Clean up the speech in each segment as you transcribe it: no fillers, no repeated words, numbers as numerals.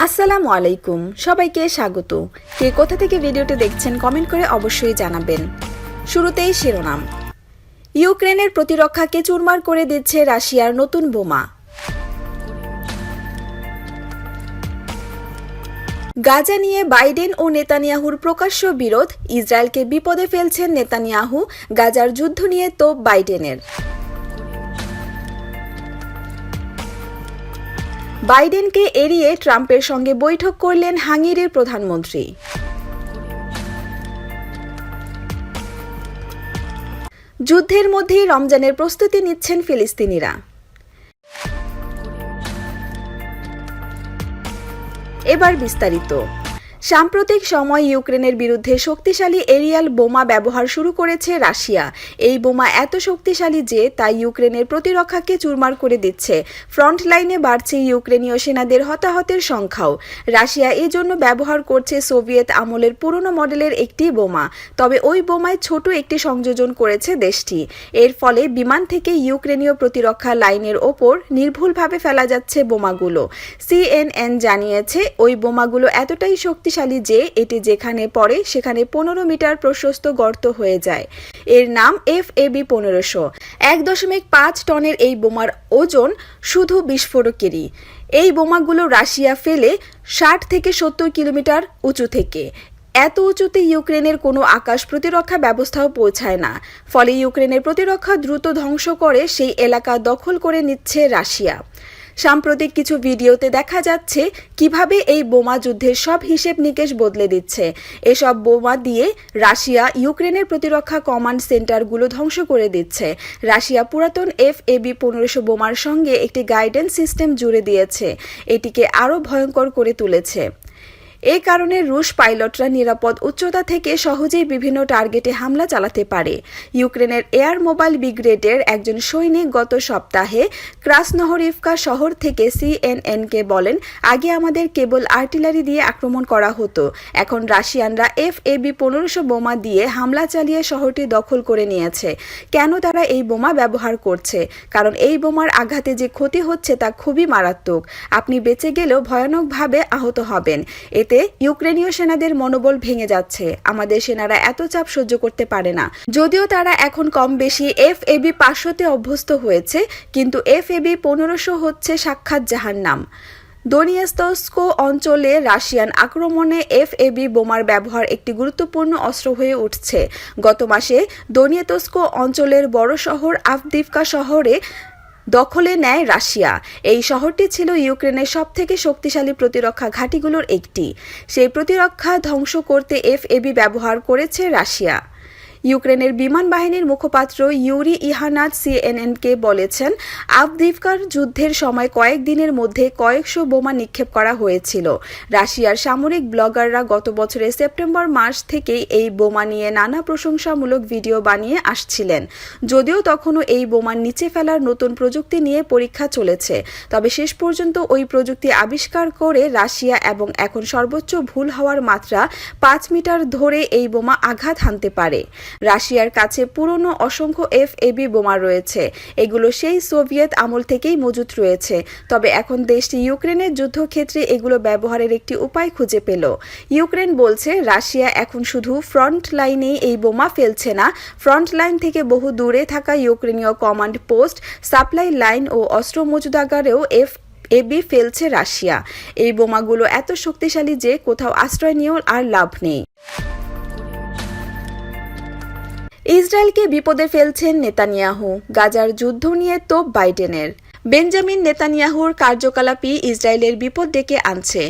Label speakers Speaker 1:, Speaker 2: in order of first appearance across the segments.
Speaker 1: আসসালামু আলাইকুম, সবাইকে স্বাগত। কে কোথা থেকে ভিডিওটি দেখছেন কমেন্ট করে অবশ্যই জানাবেন। শুরুতেই শিরোনাম। ইউক্রেনের প্রতিরক্ষাকে চুরমার করে দিচ্ছে রাশিয়ার নতুন বোমা। গাজা নিয়ে বাইডেন ও নেতানিয়াহুর প্রকাশ্য বিরোধ, ইসরায়েলকে বিপদে ফেলছেন নেতানিয়াহু, গাজার যুদ্ধ নিয়ে তোপ বাইডেনের। বাইডেনকে এড়িয়ে ট্রাম্পের সঙ্গে বৈঠক করলেন হাঙ্গেরির প্রধানমন্ত্রী। যুদ্ধের মধ্যেই রমজানের প্রস্তুতি নিচ্ছেন ফিলিস্তিনিরা। এবার বিস্তারিত। সাম্প্রতিক সময় ইউক্রেনের বিরুদ্ধে শক্তিশালী এরিয়াল বোমা ব্যবহার শুরু করেছে রাশিয়া। এই বোমা এত শক্তিশালী যে তা ইউক্রেনের প্রতিরক্ষাকে চুরমার করে দিচ্ছে। ফ্রন্ট লাইনে বাড়ছে ইউক্রেনীয় সেনাদের হতাহতের সংখ্যাও। রাশিয়া এজন্য ব্যবহার করছে সোভিয়েত আমলের পুরনো মডেলের একটি বোমা। তবে ওই বোমায় ছোট একটি সংযোজন করেছে দেশটি। এর ফলে বিমান থেকে ইউক্রেনীয় প্রতিরক্ষা লাইনের ওপর নির্ভুলভাবে ফেলা যাচ্ছে বোমাগুলো। CNN জানিয়েছে ওই বোমাগুলো এতটাই শক্তিশালী যে এটি যেখানে পড়ে সেখানে 15 মিটার প্রশস্ত গর্ত হয়ে যায়। এর নাম FAB-1500। 1.5 টনের এই বোমার ওজন শুধু বিস্ফোরকেরই। এই বোমাগুলো রাশিয়া ফেলে 60 থেকে 70 কিলোমিটার উঁচু থেকে। এত উঁচুতে ইউক্রেনের কোনো আকাশ প্রতিরক্ষা ব্যবস্থাও পৌঁছায় না। ফলে ইউক্রেনের প্রতিরক্ষা দ্রুত ধ্বংস করে সেই এলাকা দখল করে নিচ্ছে রাশিয়া। সাম্প্রতিক কিছু ভিডিওতে দেখা যাচ্ছে কিভাবে এই বোমা যুদ্ধের সব হিসেব নিকেশ বদলে দিচ্ছে। এসব বোমা দিয়ে রাশিয়া ইউক্রেনের প্রতিরক্ষা কমান্ড সেন্টারগুলো ধ্বংস করে দিচ্ছে। রাশিয়া পুরাতন FAB-1500 বোমার সঙ্গে একটি গাইডেন্স সিস্টেম জুড়ে দিয়েছে, এটিকে আরও ভয়ঙ্কর করে তুলেছে। এই কারণে রুশ পাইলটরা নিরাপদ উচ্চতা থেকে সহজেই বিভিন্ন টার্গেটে হামলা চালাতে পারে। ইউক্রেনের এয়ার মোবাইল ব্রিগেডের একজন সৈনিক গত সপ্তাহে ক্রাসনহরিভকা শহর থেকে CNN-কে বলেন, আগে আমাদের কেবল আর্টিলারি দিয়ে আক্রমণ করা হতো, এখন রাশিয়ানরা FAB-1500 বোমা দিয়ে হামলা চালিয়ে শহরটি দখল করে নিয়েছে। কেন তারা এই বোমা ব্যবহার করছে? কারণ এই বোমার আঘাতে যে ক্ষতি হচ্ছে তা খুবই মারাত্মক। আপনি বেঁচে গেলেও ভয়ানকভাবে আহত হবেন। এতে ইউক্রেনীয় সেনাদের মনোবল ভেঙে যাচ্ছে। আমাদের সেনারা এত চাপ সহ্য করতে পারে না। যদিও তারা এখন কম বেশি FAB-500-তে অভ্যস্ত হয়েছে, কিন্তু FAB-1500 হচ্ছে সাক্ষাৎ জাহান্নাম। দনিয়েৎস্ক অঞ্চলে রাশিয়ান আক্রমণে FAB বোমার ব্যবহার একটি গুরুত্বপূর্ণ অস্ত্র হয়ে উঠছে। গত মাসে দনিয়েৎস্ক অঞ্চলের বড় শহর আভদিভকা শহরে দখলে নেয় রাশিয়া। এই শহরটি ছিল ইউক্রেনের সবথেকে শক্তিশালী প্রতিরক্ষা ঘাঁটিগুলোর একটি। সেই প্রতিরক্ষা ধ্বংস করতে FAB ব্যবহার করেছে রাশিয়া। ইউক্রেনের বিমান বাহিনীর মুখপাত্র ইউরি ইহানাদ CNN-কে বলেছেন, আভদিভকার যুদ্ধের সময় কয়েকদিনের মধ্যে কয়েকশো বোমা নিক্ষেপ করা হয়েছিল। রাশিয়ার সামরিক ব্লগাররা গত বছরের সেপ্টেম্বর মাস থেকেই এই বোমা নিয়ে নানা প্রশংসামূলক ভিডিও বানিয়ে আসছিলেন। যদিও তখনও এই বোমার নিচে ফেলার নতুন প্রযুক্তি নিয়ে পরীক্ষা চলেছে, তবে শেষ পর্যন্ত ওই প্রযুক্তি আবিষ্কার করে রাশিয়া এবং এখন সর্বোচ্চ ভুল হওয়ার মাত্রা 5 মিটার ধরে এই বোমা আঘাত হানতে পারে। রাশিয়ার কাছে পুরনো অসংখ্য FAB বোমা রয়েছে। এগুলো সেই সোভিয়েত আমল থেকেই মজুত রয়েছে। তবে এখন দেশটি ইউক্রেনের যুদ্ধক্ষেত্রে এগুলো ব্যবহারের একটি উপায় খুঁজে পেল। ইউক্রেন বলছে রাশিয়া এখন শুধু ফ্রন্ট লাইনেই এই বোমা ফেলছে না, ফ্রন্ট লাইন থেকে বহু দূরে থাকা ইউক্রেনীয় কমান্ড পোস্ট, সাপ্লাই লাইন ও অস্ত্র মজুদাগারেও FAB ফেলছে রাশিয়া। এই বোমাগুলো এত শক্তিশালী যে কোথাও আশ্রয় নিয়েও আর লাভ নেই। ইসরায়েলকে বিপদে ফেলছেন নেতানিয়াহু, গাজার যুদ্ধ নিয়ে তোপ বাইডেনের। বেঞ্জামিন নেতানিয়াহুর কার্যকলাপই ইসরায়েলের বিপদ ডেকে আনছে।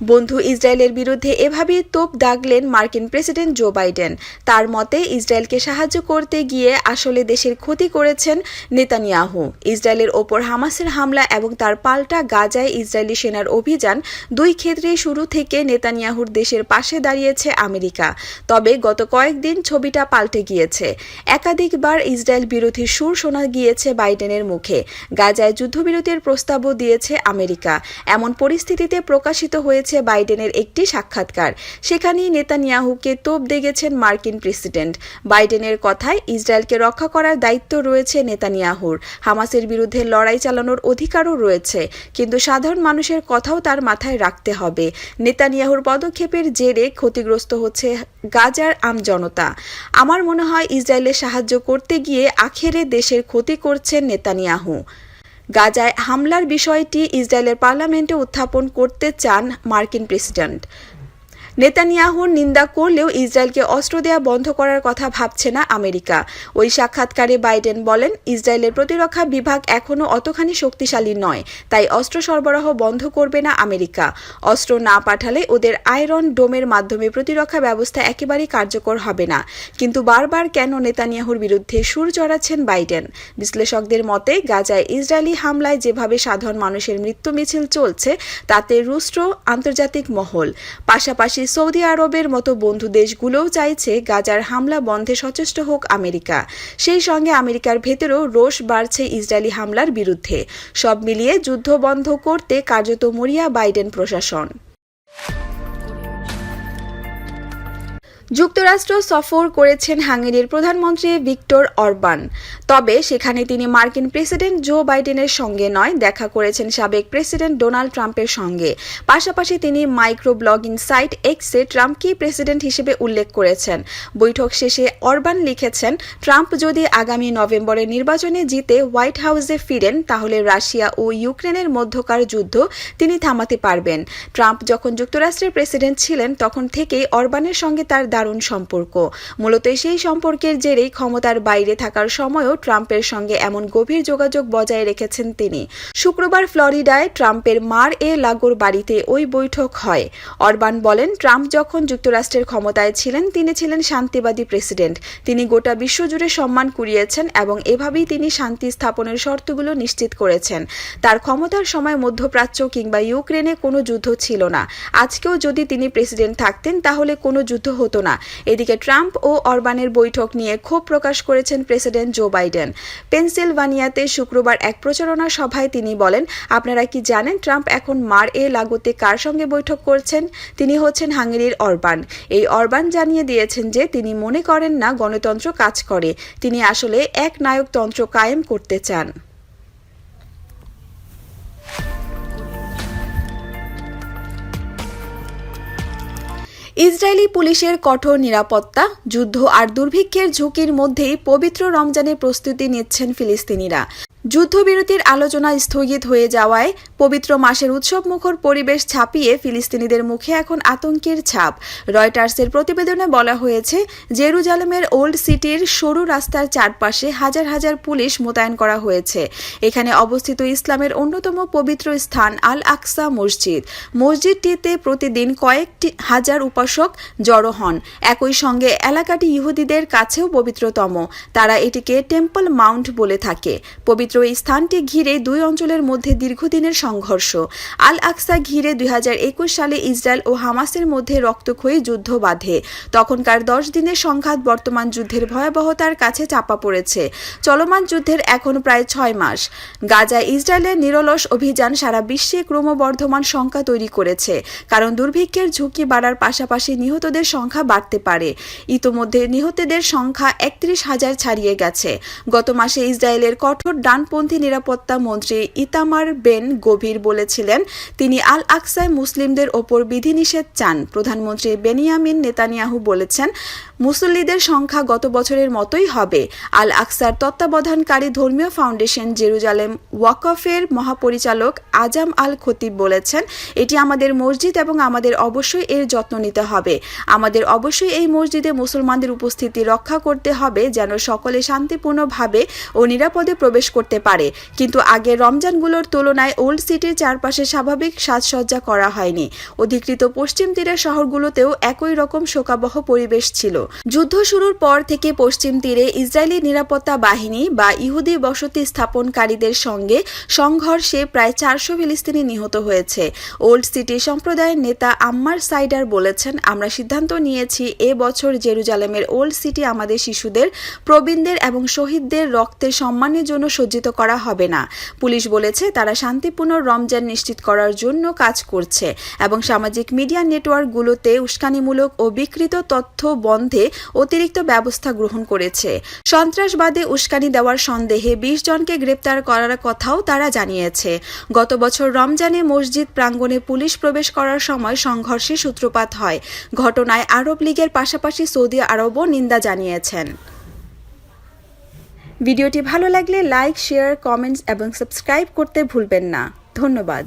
Speaker 1: বন্ধু ইসরায়েলের বিরুদ্ধে এভাবেই তোপ দাগলেন মার্কিন প্রেসিডেন্ট জো বাইডেন। তার মতে ইসরায়েলকে সাহায্য করতে গিয়ে আসলে দেশের ক্ষতি করেছেন নেতানিয়াহু। ইসরায়েলের ওপর হামাসের হামলা এবং তার পাল্টা গাজায় ইসরায়েলি সেনার অভিযান, দুই ক্ষেত্রেই শুরু থেকে নেতানিয়াহুর দেশের পাশে দাঁড়িয়েছে আমেরিকা। তবে গত কয়েকদিন ছবিটা পাল্টে গিয়েছে। একাধিকবার ইসরায়েল বিরোধী সুর শোনা গিয়েছে বাইডেনের মুখে। গাজায় যুদ্ধবিরতির প্রস্তাবও দিয়েছে আমেরিকা। এমন পরিস্থিতিতে প্রকাশিত হয়েছে বাইডেনের একটি সাক্ষাৎকার। সেখানেই নেতানিয়াহুকে তোপ দেগেছেন মার্কিন প্রেসিডেন্ট। বাইডেনের কথায় ইসরায়েলকে রক্ষা করার দায়িত্ব রয়েছে নেতানিয়াহুর। হামাসের বিরুদ্ধে লড়াই চালানোর অধিকারও রয়েছে, কিন্তু সাধারণ মানুষের কথাও তার মাথায় রাখতে হবে। নেতানিয়াহুর পদক্ষেপের জেরে ক্ষতিগ্রস্ত হচ্ছে গাজার আমজনতা। আমার মনে হয় ইসরায়েলের সাহায্য করতে গিয়ে আখেরে দেশের ক্ষতি করছেন নেতানিয়াহু। গাজায় হামলার বিষয়টি ইসরায়েলের পার্লামেন্টে উত্থাপন করতে চান মার্কিন প্রেসিডেন্ট। নেতানিয়াহুর নিন্দা করলেও ইসরায়েলকে অস্ত্র দেয়া বন্ধ করার কথা ভাবছে না আমেরিকা। ওই সাক্ষাৎকারে বাইডেন বলেন, ইসরায়েলের প্রতিরক্ষা বিভাগ এখনও অতখানি শক্তিশালী নয়, তাই অস্ত্র সরবরাহ বন্ধ করবে না আমেরিকা। অস্ত্র না পাঠালে ওদের আয়রন ডোমের মাধ্যমে প্রতিরক্ষা ব্যবস্থা একেবারেই কার্যকর হবে না। কিন্তু বারবার কেন নেতানিয়াহুর বিরুদ্ধে সুর চড়াচ্ছেন বাইডেন? বিশ্লেষকদের মতে, গাজায় ইসরায়েলি হামলায় যেভাবে সাধারণ মানুষের মৃত্যু মিছিল চলছে, তাতে রুষ্ট আন্তর্জাতিক মহল, পাশাপাশি সৌদি আরবের মতো বন্ধু দেশগুলোও চাইছে গাজার হামলা বন্ধে সচেষ্ট হোক আমেরিকা। সেই সঙ্গে আমেরিকার ভেতরেও রোষ বাড়ছে ইসরায়েলি হামলার বিরুদ্ধে। সব মিলিয়ে যুদ্ধ বন্ধ করতে কার্যত মরিয়া বাইডেন প্রশাসন। যুক্তরাষ্ট্র সফর করেছেন হাঙ্গেরির প্রধানমন্ত্রী ভিক্টর অরবান। তবে সেখানে তিনি মার্কিন প্রেসিডেন্ট জো বাইডেনের সঙ্গে নয়, দেখা করেছেন সাবেক প্রেসিডেন্ট ডোনাল্ড ট্রাম্পের সঙ্গে। পাশাপাশি তিনি মাইক্রো ব্লগিং সাইট এক্সে ট্রাম্পকেই প্রেসিডেন্ট হিসেবে উল্লেখ করেছেন। বৈঠক শেষে অরবান লিখেছেন, ট্রাম্প যদি আগামী নভেম্বরের নির্বাচনে জিতে হোয়াইট হাউসে ফিরেন, তাহলে রাশিয়া ও ইউক্রেনের মধ্যকার যুদ্ধ তিনি থামাতে পারবেন। ট্রাম্প যখন যুক্তরাষ্ট্রের প্রেসিডেন্ট ছিলেন, তখন থেকেই অরবানের সঙ্গে তার দারুণ সম্পর্ক। মূলত সেই সম্পর্কের জেরেই ক্ষমতার বাইরে থাকার সময়ও ট্রাম্পের সঙ্গে এমন গভীর যোগাযোগ বজায় রেখেছেন তিনি। শুক্রবার ফ্লোরিডায় ট্রাম্পের মার এ লাগোর বাড়িতে ওই বৈঠক হয়। অরবান বলেন, ট্রাম্প যখন যুক্তরাষ্ট্রের ক্ষমতায় ছিলেন, তিনি ছিলেন শান্তিবাদী প্রেসিডেন্ট। তিনি গোটা বিশ্বজুড়ে সম্মান কুড়িয়েছেন এবং এভাবেই তিনি শান্তি স্থাপনের শর্তগুলো নিশ্চিত করেছেন। তার ক্ষমতার সময় মধ্যপ্রাচ্য কিংবা ইউক্রেনে কোনো যুদ্ধ ছিল না। আজকেও যদি তিনি প্রেসিডেন্ট থাকতেন, তাহলে কোনো যুদ্ধ হতো না। এদিকে ট্রাম্প ও অরবানের বৈঠক নিয়ে ক্ষোভ প্রকাশ করেছেন প্রেসিডেন্ট জো বাইডেন। পেনসিলভানিয়াতে শুক্রবার এক প্রচারণা সভায় তিনি বলেন, আপনারা কি জানেন ট্রাম্প এখন মার এ লাগোতে কার সঙ্গে বৈঠক করছেন? তিনি হচ্ছেন হাঙ্গেরির অরবান। এই অরবান জানিয়ে দিয়েছেন যে তিনি মনে করেন না গণতন্ত্র কাজ করে। তিনি আসলে এক নায়কতন্ত্র কায়েম করতে চান। ইসরায়েলি পুলিশের কঠোর নিরাপত্তা, যুদ্ধ আর দুর্ভিক্ষের ঝুঁকির মধ্যেই পবিত্র রমজানের প্রস্তুতি নিচ্ছেন ফিলিস্তিনিরা। যুদ্ধবিরতির আলোচনা স্থগিত হয়ে যাওয়ায় পবিত্র মাসের উৎসবমুখর পরিবেশ ছাপিয়ে ফিলিস্তিনিদের মুখে এখন আতঙ্কের ছাপ। রয়টার্সের প্রতিবেদনে বলা হয়েছে, জেরুজালেমের ওল্ড সিটির সরু রাস্তার চারপাশে হাজার হাজার পুলিশ মোতায়েন করা হয়েছে। এখানে অবস্থিত ইসলামের অন্যতম পবিত্র স্থান আল আকসা মসজিদ। মসজিদটিতে প্রতিদিন কয়েকটি হাজার উপাসক জড়ো হন। একই সঙ্গে এলাকাটি ইহুদিদের কাছেও পবিত্রতম। তারা এটিকে টেম্পল মাউন্ট বলে থাকে। পবিত্র এই স্থানটি ঘিরে দুই অঞ্চলের মধ্যে দীর্ঘদিনের সংঘর্ষ। আল আকসা ঘিরে 2021 সালে ইসরায়েল ও হামাসের মধ্যে রক্তক্ষয়ী যুদ্ধ বাধে। তখনকার 10 দিনের সংঘাত বর্তমান যুদ্ধের ভয়াবহতার কাছে চাপা পড়েছে। চলমান যুদ্ধের এখন প্রায় 6 মাস। গাজায় ইসরায়েলের নিরলস অভিযান সারা বিশ্বে ক্রমবর্ধমান শঙ্কা তৈরি করেছে, কারণ দুর্ভিক্ষের ঝুঁকি বাড়ার পাশাপাশি নিহতদের সংখ্যা বাড়তে পারে। ইতোমধ্যে নিহতদের সংখ্যা 31,000 ছাড়িয়ে গেছে। গত মাসে ইসরায়েলের কঠোর ডানপন্থী নিরাপত্তা মন্ত্রী ইতামার বেন গভির বলেছিলেন, তিনি আল আকসায় মুসলিমদের ওপর বিধিনিষেধ চান। প্রধানমন্ত্রী বেনিয়ামিন নেতানিয়াহু বলেছেন, মুসল্লিদের সংখ্যা গত বছরের মতোই হবে। আল আকসার তত্ত্বাবধানকারী ধর্মীয় ফাউন্ডেশন জেরুজালেম ওয়াকফের মহাপরিচালক আজাম আল খতিব বলেছেন, এটি আমাদের মসজিদ এবং আমাদের অবশ্যই এর যত্ন নিতে হবে। আমাদের অবশ্যই এই মসজিদে মুসলমানদের উপস্থিতি রক্ষা করতে হবে, যেন সকলে শান্তিপূর্ণভাবে ও নিরাপদে প্রবেশ করতে পারে। কিন্তু আগের রমজানগুলোর তুলনায় ওল্ড সিটির চারপাশে স্বাভাবিক সাজসজ্জা করা হয়নি। অধিকৃত পশ্চিম তীরের শহরগুলোতেও একই রকম শোকাবহ পরিবেশ ছিল। যুদ্ধ শুরুর পর থেকে পশ্চিম তীরে ইসরায়েলি নিরাপত্তা বাহিনী বা ইহুদি বসতি স্থাপনকারীদের সঙ্গে সংঘর্ষে প্রায় 400 ফিলিস্তিনি নিহত হয়েছে। ওল্ড সিটি সম্প্রদায়ের নেতা আম্মার সাইডার বলেছেন, আমরা সিদ্ধান্ত নিয়েছি এ বছর জেরুজালেমের ওল্ড সিটি আমাদের শিশুদের, প্রবীণদের এবং শহীদদের রক্তের সম্মানের জন্য সজ্জিত করা হবে না। পুলিশ বলেছে তারা শান্তিপূর্ণ রমজান নিশ্চিত করার জন্য কাজ করছে এবং সামাজিক মিডিয়া নেটওয়ার্কগুলোতে উস্কানিমূলক ও বিকৃত তথ্য বন্ধে অতিরিক্ত ব্যবস্থা গ্রহণ করেছে। সন্ত্রাসবাদে উস্কানি দেওয়ার সন্দেহে 20 জনকে গ্রেপ্তার করার কথাও তারা জানিয়েছে। গত বছর রমজানে মসজিদ প্রাঙ্গণে পুলিশ প্রবেশ করার সময় সংঘর্ষের সূত্রপাত হয়। ঘটনায় আরব লীগের পাশাপাশি সৌদি আরবও নিন্দা জানিয়েছেন। ভিডিওটি ভালো লাগলে লাইক, শেয়ার, কমেন্টস এবং সাবস্ক্রাইব করতে ভুলবেন না। ধন্যবাদ।